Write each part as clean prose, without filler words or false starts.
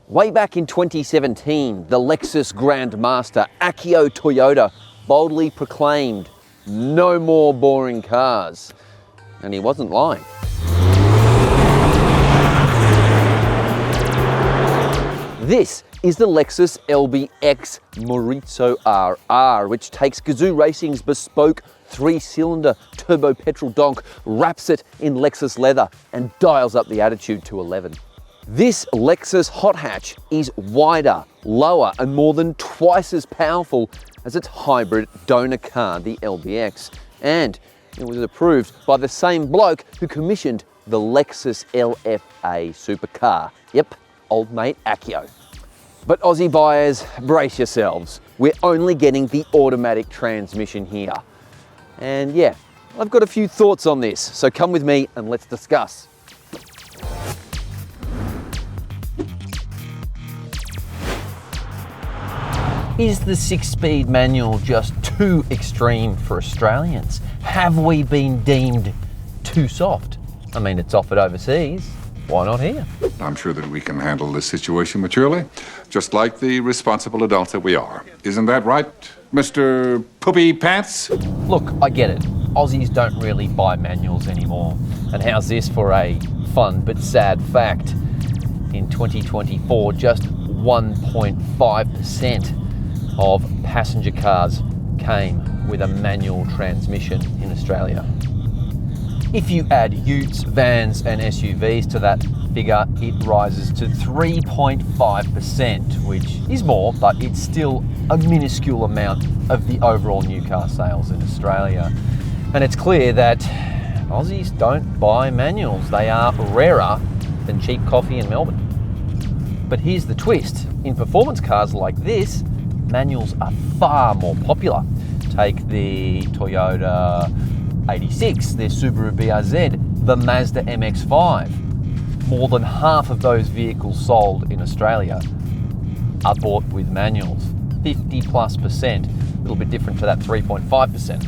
Way back in 2017, the Lexus Grandmaster Akio Toyoda boldly proclaimed, "No more boring cars." And he wasn't lying. This is the Lexus LBX Morizo RR, which takes Gazoo Racing's bespoke 3-cylinder turbo petrol donk, wraps it in Lexus leather, and dials up the attitude to 11. This Lexus hot hatch is wider, lower, and more than twice as powerful as its hybrid donor car, the LBX. And it was approved by the same bloke who commissioned the Lexus LFA supercar. Yep, old mate Akio. But Aussie buyers, brace yourselves. We're only getting the automatic transmission here. And yeah, I've got a few thoughts on this, so come with me and let's discuss. Is the 6-speed manual just too extreme for Australians? Have we been deemed too soft? I mean, it's offered overseas. Why not here? I'm sure that we can handle this situation maturely, just like the responsible adults that we are. Isn't that right, Mr. Poopy Pants? Look, I get it. Aussies don't really buy manuals anymore. And how's this for a fun but sad fact? In 2024, just 1.5% of passenger cars came with a manual transmission in Australia. If you add utes, vans and SUVs to that figure, it rises to 3.5%, which is more, but it's still a minuscule amount of the overall new car sales in Australia. And it's clear that Aussies don't buy manuals. They are rarer than cheap coffee in Melbourne. But here's the twist. In performance cars like this, manuals are far more popular. Take the Toyota 86, their Subaru BRZ, the Mazda MX-5. More than half of those vehicles sold in Australia are bought with manuals. 50+%, a little bit different to that 3.5%.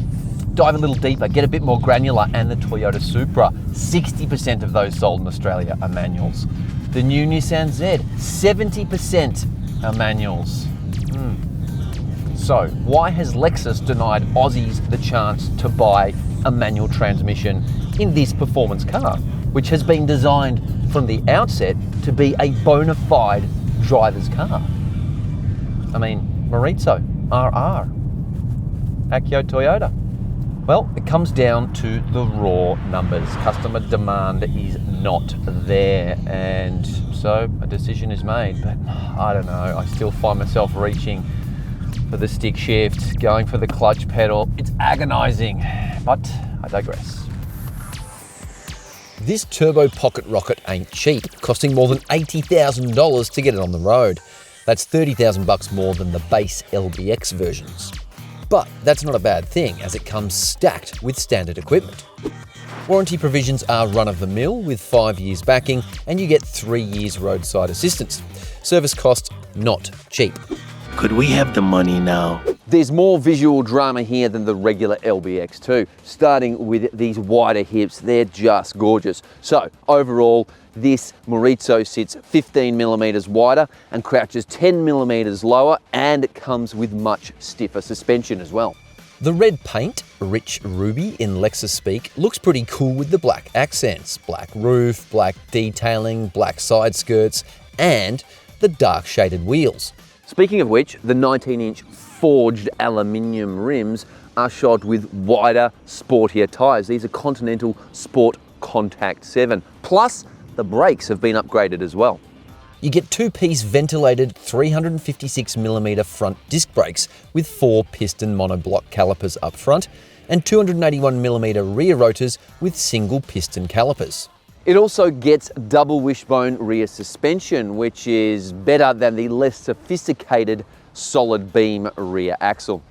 Dive a little deeper, get a bit more granular, and the Toyota Supra, 60% of those sold in Australia are manuals. The new Nissan Z, 70% are manuals. So, why has Lexus denied Aussies the chance to buy a manual transmission in this performance car, which has been designed from the outset to be a bona fide driver's car? I mean, Morizo RR, Akio Toyoda. Well, it comes down to the raw numbers. Customer demand is not there, and so a decision is made. But I don't know, I still find myself reaching for the stick shift, going for the clutch pedal. It's agonizing, but I digress. This turbo pocket rocket ain't cheap, costing more than $80,000 to get it on the road. That's $30,000 more than the base LBX versions. But that's not a bad thing, as it comes stacked with standard equipment. Warranty provisions are run-of-the-mill with 5 years backing, and you get 3 years roadside assistance. Service cost, not cheap. Could we have the money now? There's more visual drama here than the regular LBX too. Starting with these wider hips, they're just gorgeous. So overall, this Morizo sits 15mm wider and crouches 10mm lower, and it comes with much stiffer suspension as well. The red paint, rich ruby in Lexus speak, looks pretty cool with the black accents. Black roof, black detailing, black side skirts, and the dark shaded wheels. Speaking of which, the 19-inch forged aluminium rims are shod with wider, sportier tyres. These are Continental Sport Contact 7. Plus, the brakes have been upgraded as well. You get 2-piece ventilated 356mm front disc brakes with 4 piston monoblock calipers up front and 281mm rear rotors with single piston calipers. It also gets double wishbone rear suspension, which is better than the less sophisticated solid beam rear axle.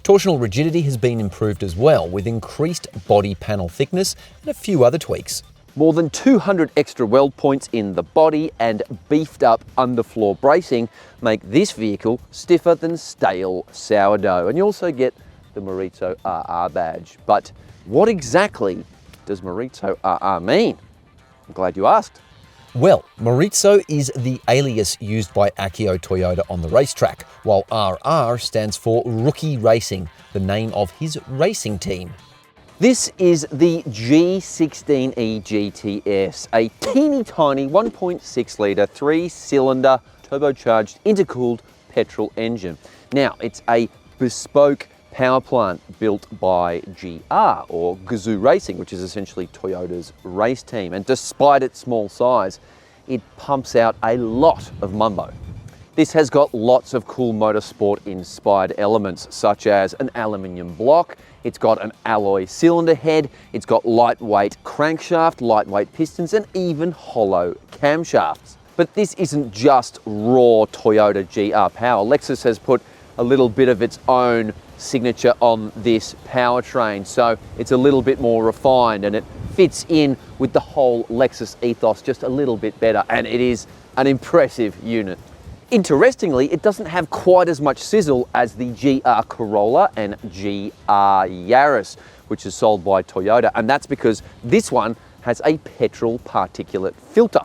Torsional rigidity has been improved as well, with increased body panel thickness and a few other tweaks. More than 200 extra weld points in the body and beefed up underfloor bracing make this vehicle stiffer than stale sourdough. And you also get the Morizo RR badge. But what exactly does Morizo RR mean? I'm glad you asked. Well, Morizo is the alias used by Akio Toyoda on the racetrack, while RR stands for Rookie Racing, the name of his racing team. This is the G16E GTS, a teeny tiny 1.6 litre, 3-cylinder, turbocharged, intercooled petrol engine. Now, it's a bespoke power plant built by GR, or GR Racing, which is essentially Toyota's race team. And despite its small size, it pumps out a lot of mumbo. This has got lots of cool motorsport-inspired elements, such as an aluminium block, it's got an alloy cylinder head, it's got lightweight crankshaft, lightweight pistons, and even hollow camshafts. But this isn't just raw Toyota GR power. Lexus has put a little bit of its own signature on this powertrain, so it's a little bit more refined and it fits in with the whole Lexus ethos just a little bit better, and it is an impressive unit. Interestingly, it doesn't have quite as much sizzle as the GR Corolla and GR Yaris, which is sold by Toyota, and that's because this one has a petrol particulate filter.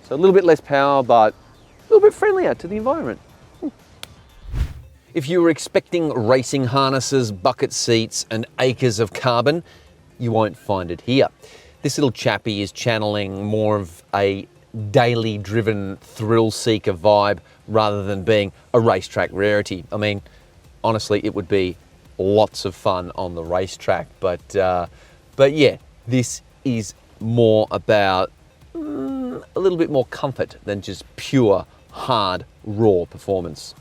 So a little bit less power, but a little bit friendlier to the environment. If you were expecting racing harnesses, bucket seats, and acres of carbon, you won't find it here. This little chappie is channeling more of a daily driven thrill seeker vibe rather than being a racetrack rarity. I mean, honestly, it would be lots of fun on the racetrack, but yeah, this is more about a little bit more comfort than just pure, hard, raw performance.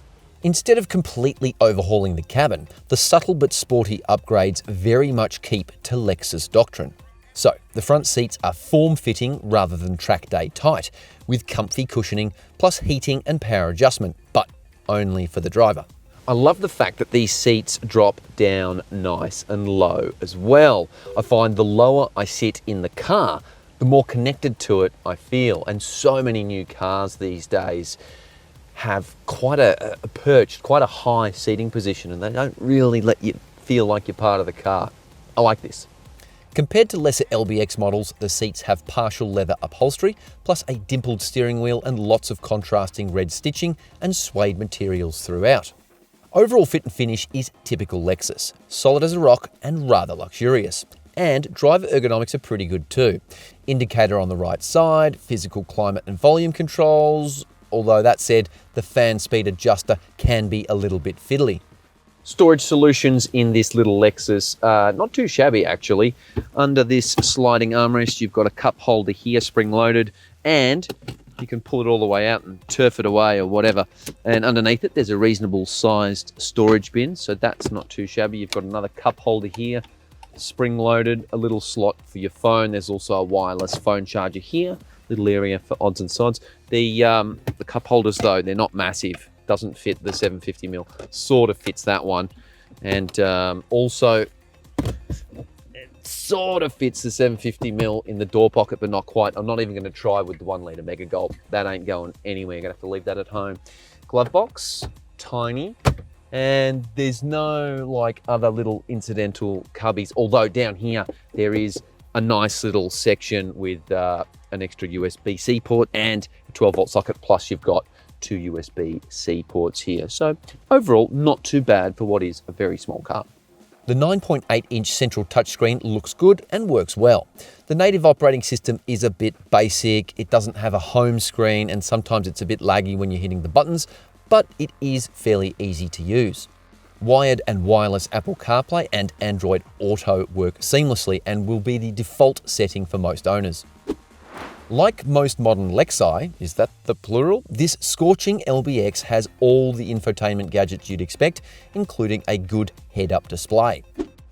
Instead of completely overhauling the cabin, the subtle but sporty upgrades very much keep to Lexus doctrine. So, the front seats are form-fitting rather than track day tight, with comfy cushioning plus heating and power adjustment, but only for the driver. I love the fact that these seats drop down nice and low as well. I find the lower I sit in the car, the more connected to it I feel, and so many new cars these days have quite a perched, quite a high seating position, and they don't really let you feel like you're part of the car. I like this. Compared to lesser LBX models, the seats have partial leather upholstery, plus a dimpled steering wheel and lots of contrasting red stitching and suede materials throughout. Overall fit and finish is typical Lexus, solid as a rock and rather luxurious. And driver ergonomics are pretty good too. Indicator on the right side, physical climate and volume controls, although that said, the fan speed adjuster can be a little bit fiddly. Storage solutions in this little Lexus, not too shabby actually. Under this sliding armrest, you've got a cup holder here, spring-loaded, and you can pull it all the way out and turf it away or whatever. And underneath it, there's a reasonable sized storage bin, so that's not too shabby. You've got another cup holder here, spring-loaded, a little slot for your phone. There's also a wireless phone charger here, little area for odds and sods. The cup holders though, they're not massive. Doesn't fit the 750mm, sort of fits that one. And also, it sort of fits the 750mm in the door pocket, but not quite. I'm not even gonna try with the 1 litre Mega Gulp. That ain't going anywhere, gonna have to leave that at home. Glove box, tiny. And there's no like other little incidental cubbies, although down here there is a nice little section with an extra USB-C port and a 12-volt socket, plus you've got 2 USB-C ports here. So overall, not too bad for what is a very small car. The 9.8-inch central touchscreen looks good and works well. The native operating system is a bit basic. It doesn't have a home screen, and sometimes it's a bit laggy when you're hitting the buttons, but it is fairly easy to use. Wired and wireless Apple CarPlay and Android Auto work seamlessly and will be the default setting for most owners. Like most modern Lexi, is that the plural? This scorching LBX has all the infotainment gadgets you'd expect, including a good head-up display.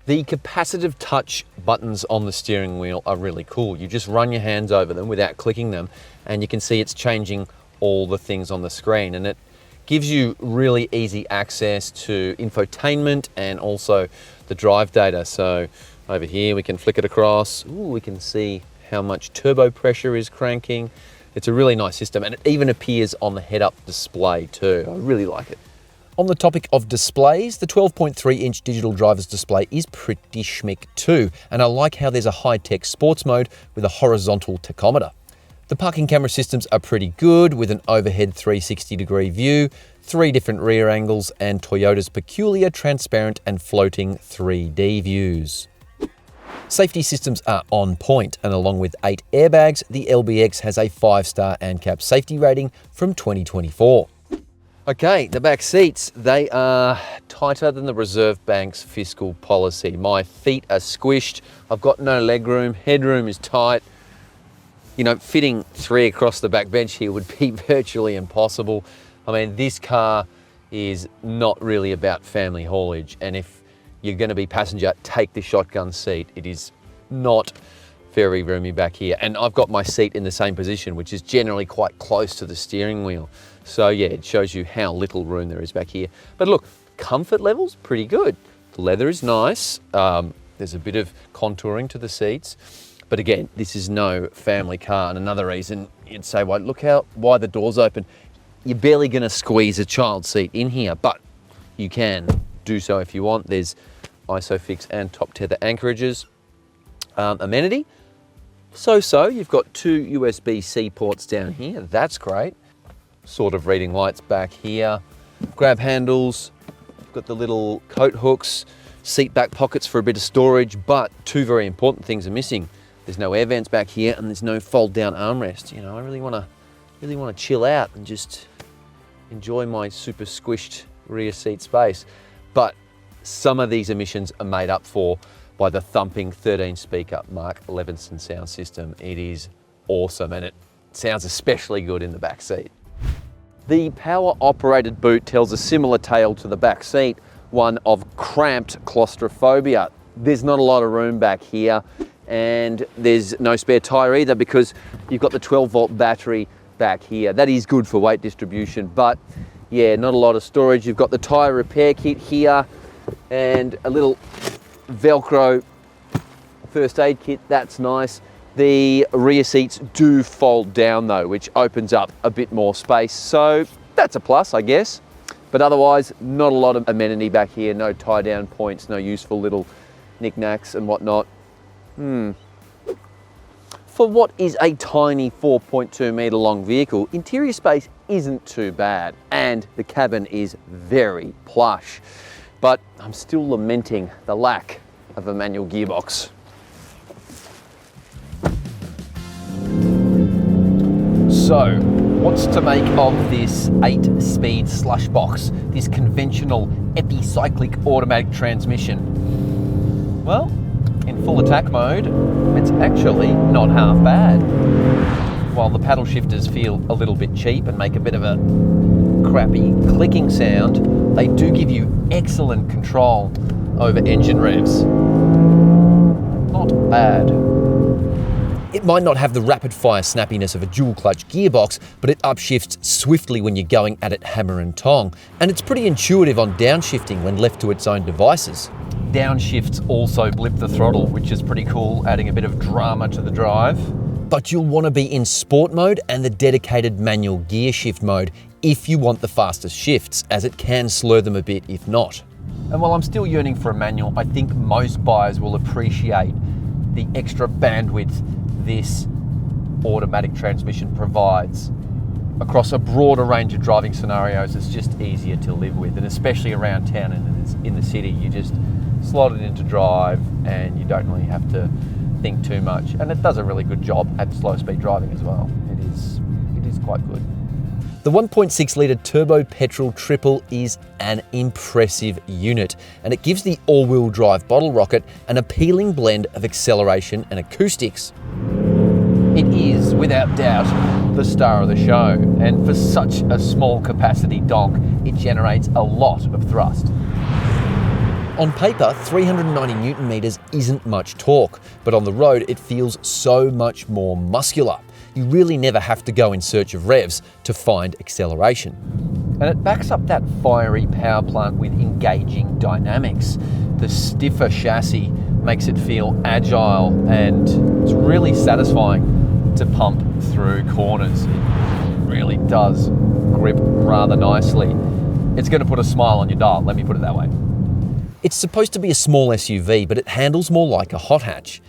The capacitive touch buttons on the steering wheel are really cool. You just run your hands over them without clicking them, and you can see it's changing all the things on the screen, and it gives you really easy access to infotainment and also the drive data. So over here we can flick it across. Ooh, we can see how much turbo pressure is cranking. It's a really nice system, and it even appears on the head-up display too. I really like it. On the topic of displays, the 12.3-inch digital driver's display is pretty schmick too, and I like how there's a high-tech sports mode with a horizontal tachometer. The parking camera systems are pretty good, with an overhead 360-degree view, 3 different rear angles, and Toyota's peculiar transparent and floating 3D views. Safety systems are on point, and along with 8 airbags, the LBX has a 5-star ANCAP safety rating from 2024. Okay, the back seats, they are tighter than the Reserve Bank's fiscal policy. My feet are squished, I've got no leg room, headroom is tight. You know, fitting 3 across the back bench here would be virtually impossible. I mean, this car is not really about family haulage, and if you're going to be passenger, take the shotgun seat. It is not very roomy back here. And I've got my seat in the same position, which is generally quite close to the steering wheel. So yeah, it shows you how little room there is back here. But look, comfort level's pretty good. The leather is nice. There's a bit of contouring to the seats. But again, this is no family car. And another reason you'd say, well, look how wide the door's open. You're barely going to squeeze a child seat in here, but you can do so if you want. There's ISOFIX and top tether anchorages. Amenity, so. You've got 2 USB-C ports down here. That's great. Sort of reading lights back here. Grab handles. Got the little coat hooks. Seat back pockets for a bit of storage, but 2 very important things are missing. There's no air vents back here, and there's no fold-down armrest. You know, I really want to chill out and just enjoy my super squished rear seat space. But some of these emissions are made up for by the thumping 13-speaker Mark Levinson sound system. It is awesome, and it sounds especially good in the back seat. The power-operated boot tells a similar tale to the back seat, one of cramped claustrophobia. There's not a lot of room back here, and there's no spare tyre either because you've got the 12-volt battery back here. That is good for weight distribution, but yeah, not a lot of storage. You've got the tyre repair kit here and a little Velcro first aid kit. That's nice. The rear seats do fold down though, which opens up a bit more space. So that's a plus, I guess. But otherwise, not a lot of amenity back here. No tie down points, no useful little knickknacks and whatnot. For what is a tiny 4.2 metre long vehicle, interior space isn't too bad, and the cabin is very plush. But I'm still lamenting the lack of a manual gearbox. So, what's to make of this 8-speed slush box, this conventional epicyclic automatic transmission? Well, in full attack mode, it's actually not half bad. While the paddle shifters feel a little bit cheap and make a bit of a crappy clicking sound, they do give you excellent control over engine revs. Not bad. It might not have the rapid-fire snappiness of a dual-clutch gearbox, but it upshifts swiftly when you're going at it hammer and tong, and it's pretty intuitive on downshifting when left to its own devices. Downshifts also blip the throttle, which is pretty cool, adding a bit of drama to the drive. But you'll want to be in sport mode and the dedicated manual gear shift mode if you want the fastest shifts, as it can slur them a bit if not. And while I'm still yearning for a manual, I think most buyers will appreciate the extra bandwidth this automatic transmission provides. Across a broader range of driving scenarios, it's just easier to live with, and especially around town and in the city, you just slot it into drive and you don't really have to think too much. And it does a really good job at slow speed driving as well. It is quite good. The 1.6 litre turbo petrol triple is an impressive unit, and it gives the all-wheel drive bottle rocket an appealing blend of acceleration and acoustics. It is, without doubt, the star of the show, and for such a small capacity donk, it generates a lot of thrust. On paper, 390 Newton meters isn't much torque, but on the road it feels so much more muscular. You really never have to go in search of revs to find acceleration. And it backs up that fiery power plant with engaging dynamics. The stiffer chassis makes it feel agile, and it's really satisfying to pump through corners. It really does grip rather nicely. It's going to put a smile on your dial, let me put it that way. It's supposed to be a small SUV, but it handles more like a hot hatch.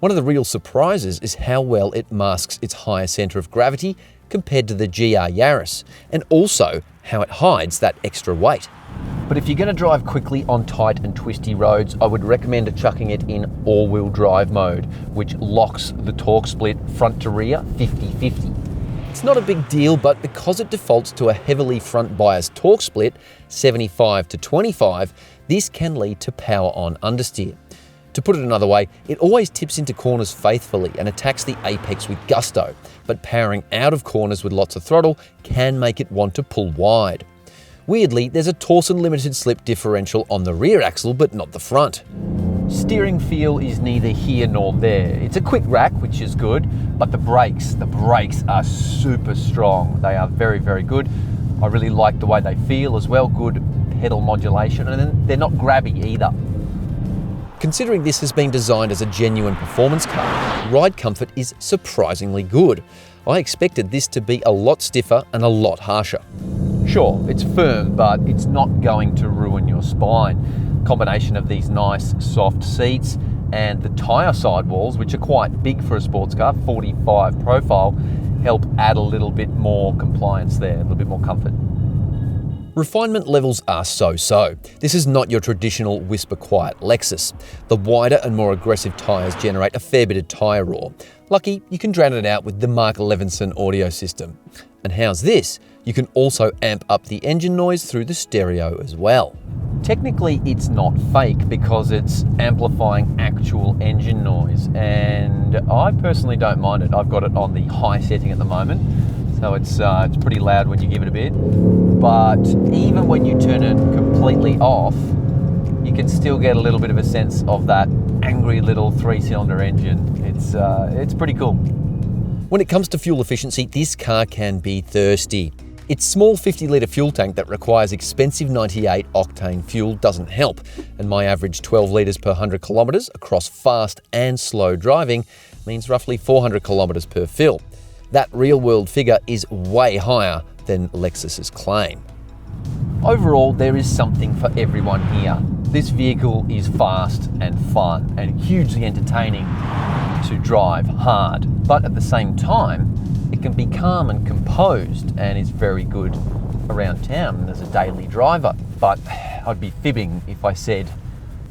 One of the real surprises is how well it masks its higher centre of gravity compared to the GR Yaris, and also how it hides that extra weight. But if you're going to drive quickly on tight and twisty roads, I would recommend chucking it in all-wheel drive mode, which locks the torque split front to rear 50-50. It's not a big deal, but because it defaults to a heavily front-biased torque split, 75-25, this can lead to power-on understeer. To put it another way, it always tips into corners faithfully and attacks the apex with gusto, but powering out of corners with lots of throttle can make it want to pull wide. Weirdly, there's a Torsen limited slip differential on the rear axle, but not the front. Steering feel is neither here nor there. It's a quick rack, which is good, but the brakes are super strong. They are very, very good. I really like the way they feel as well, good pedal modulation, and then they're not grabby either. Considering this has been designed as a genuine performance car, ride comfort is surprisingly good. I expected this to be a lot stiffer and a lot harsher. Sure, it's firm, but it's not going to ruin your spine. Combination of these nice soft seats and the tyre sidewalls, which are quite big for a sports car, 45 profile, help add a little bit more compliance there, a little bit more comfort. Refinement levels are so-so. This is not your traditional whisper-quiet Lexus. The wider and more aggressive tyres generate a fair bit of tyre roar. Lucky, you can drown it out with the Mark Levinson audio system. And how's this? You can also amp up the engine noise through the stereo as well. Technically, it's not fake because it's amplifying actual engine noise, and I personally don't mind it. I've got it on the high setting at the moment, so it's pretty loud when you give it a bit. But even when you turn it completely off, you can still get a little bit of a sense of that angry little 3-cylinder engine. It's pretty cool. When it comes to fuel efficiency, this car can be thirsty. Its small 50-litre fuel tank that requires expensive 98 octane fuel doesn't help, and my average 12 litres per 100 kilometres across fast and slow driving means roughly 400 kilometres per fill. That real-world figure is way higher than Lexus's claim. Overall, there is something for everyone here. This vehicle is fast and fun and hugely entertaining to drive hard, but at the same time, it can be calm and composed and is very good around town as a daily driver. But I'd be fibbing if I said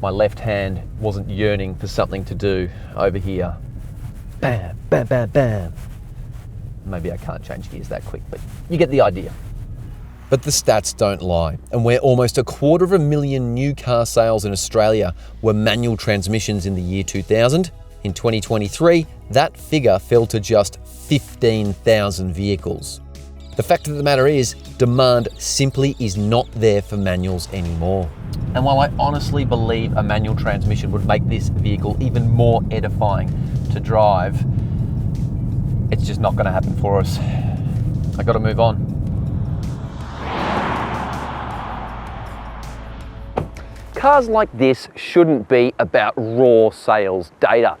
my left hand wasn't yearning for something to do over here. Bam, bam, bam, bam. Maybe I can't change gears that quick, but you get the idea. But the stats don't lie, and where almost 250,000 new car sales in Australia were manual transmissions in the year 2000, in 2023, that figure fell to just 15,000 vehicles. The fact of the matter is, demand simply is not there for manuals anymore. And while I honestly believe a manual transmission would make this vehicle even more edifying to drive, it's just not going to happen for us. I got to move on. Cars like this shouldn't be about raw sales data.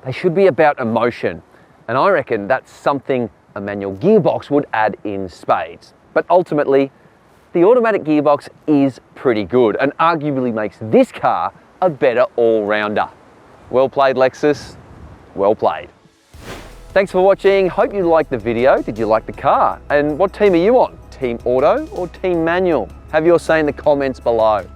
They should be about emotion. And I reckon that's something a manual gearbox would add in spades. But ultimately, the automatic gearbox is pretty good and arguably makes this car a better all-rounder. Well played, Lexus. Well played. Thanks for watching. Hope you liked the video. Did you like the car? And what team are you on? Team Auto or Team Manual? Have your say in the comments below.